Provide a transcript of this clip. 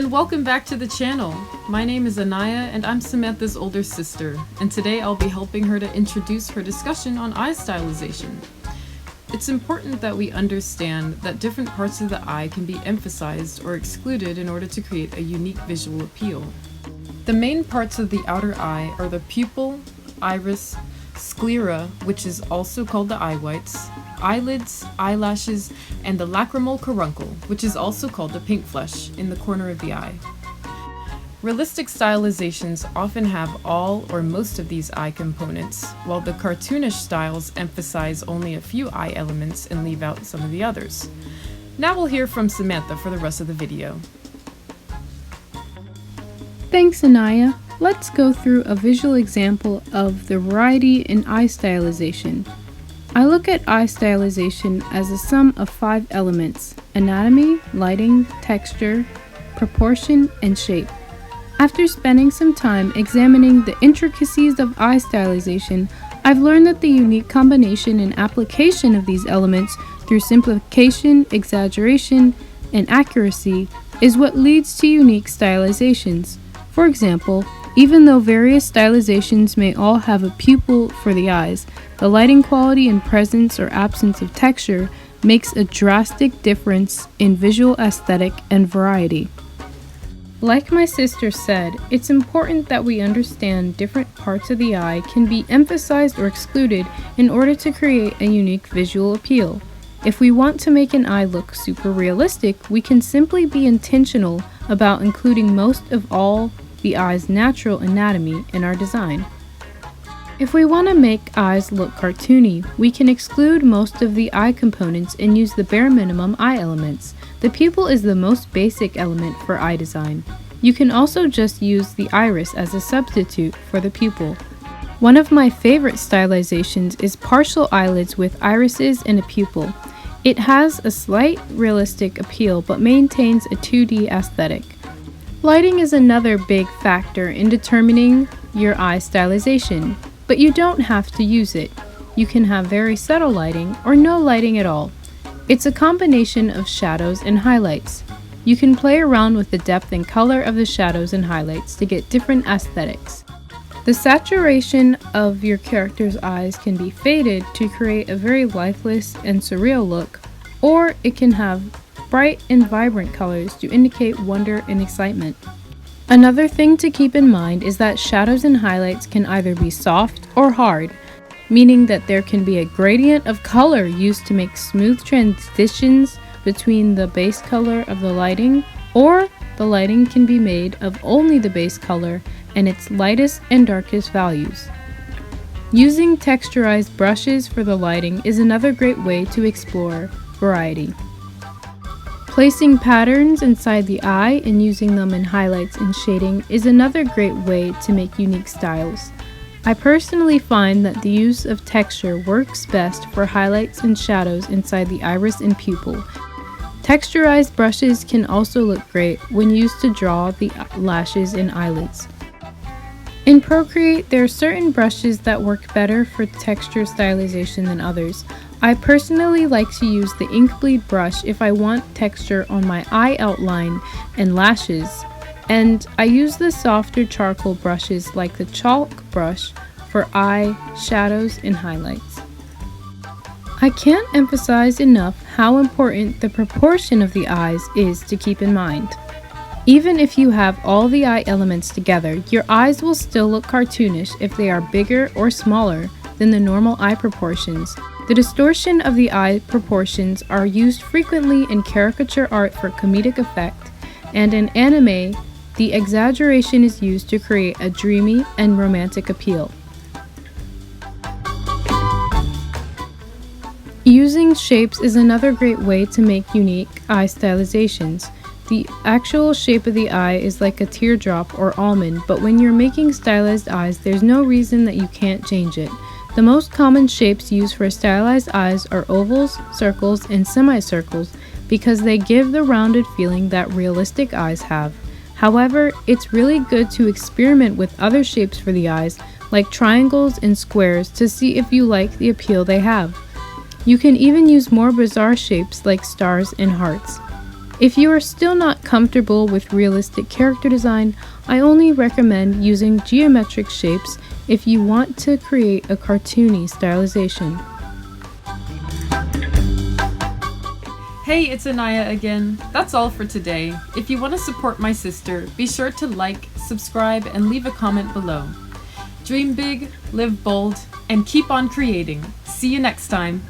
and welcome back to the channel. My name is Anaya and I'm Samantha's older sister, and today I'll be helping her to introduce her discussion on eye stylization. It's important that we understand that different parts of the eye can be emphasized or excluded in order to create a unique visual appeal. The main parts of the outer eye are the pupil, iris, sclera, which is also called the eye whites, eyelids, eyelashes, and the lacrimal caruncle, which is also called the pink flesh, in the corner of the eye. Realistic stylizations often have all or most of these eye components, while the cartoonish styles emphasize only a few eye elements and leave out some of the others. Now we'll hear from Samantha for the rest of the video. Thanks, Anaya. Let's go through a visual example of the variety in eye stylization. I look at eye stylization as a sum of 5 elements: anatomy, lighting, texture, proportion, and shape. After spending some time examining the intricacies of eye stylization, I've learned that the unique combination and application of these elements through simplification, exaggeration, and accuracy is what leads to unique stylizations. For example, even though various stylizations may all have a pupil for the eyes, the lighting quality and presence or absence of texture makes a drastic difference in visual aesthetic and variety. Like my sister said, it's important that we understand different parts of the eye can be emphasized or excluded in order to create a unique visual appeal. If we want to make an eye look super realistic, we can simply be intentional about including most of all the eye's natural anatomy in our design. If we want to make eyes look cartoony, we can exclude most of the eye components and use the bare minimum eye elements. The pupil is the most basic element for eye design. You can also just use the iris as a substitute for the pupil. One of my favorite stylizations is partial eyelids with irises and a pupil. It has a slight realistic appeal but maintains a 2D aesthetic. Lighting is another big factor in determining your eye stylization, but you don't have to use it. You can have very subtle lighting or no lighting at all. It's a combination of shadows and highlights. You can play around with the depth and color of the shadows and highlights to get different aesthetics. The saturation of your character's eyes can be faded to create a very lifeless and surreal look, or it can have bright and vibrant colors to indicate wonder and excitement. Another thing to keep in mind is that shadows and highlights can either be soft or hard, meaning that there can be a gradient of color used to make smooth transitions between the base color of the lighting, or the lighting can be made of only the base color and its lightest and darkest values. Using texturized brushes for the lighting is another great way to explore variety. Placing patterns inside the eye and using them in highlights and shading is another great way to make unique styles. I personally find that the use of texture works best for highlights and shadows inside the iris and pupil. Texturized brushes can also look great when used to draw the lashes and eyelids. In Procreate, there are certain brushes that work better for texture stylization than others. I personally like to use the ink bleed brush if I want texture on my eye outline and lashes, and I use the softer charcoal brushes like the chalk brush for eye shadows and highlights. I can't emphasize enough how important the proportion of the eyes is to keep in mind. Even if you have all the eye elements together, your eyes will still look cartoonish if they are bigger or smaller than the normal eye proportions. The distortion of the eye proportions are used frequently in caricature art for comedic effect, and in anime, the exaggeration is used to create a dreamy and romantic appeal. Using shapes is another great way to make unique eye stylizations. The actual shape of the eye is like a teardrop or almond, but when you're making stylized eyes, there's no reason that you can't change it. The most common shapes used for stylized eyes are ovals, circles, and semicircles because they give the rounded feeling that realistic eyes have. However, it's really good to experiment with other shapes for the eyes, like triangles and squares, to see if you like the appeal they have. You can even use more bizarre shapes like stars and hearts. If you are still not comfortable with realistic character design, I only recommend using geometric shapes if you want to create a cartoony stylization. Hey, it's Anaya again. That's all for today. If you want to support my sister, be sure to like, subscribe, and leave a comment below. Dream big, live bold, and keep on creating. See you next time.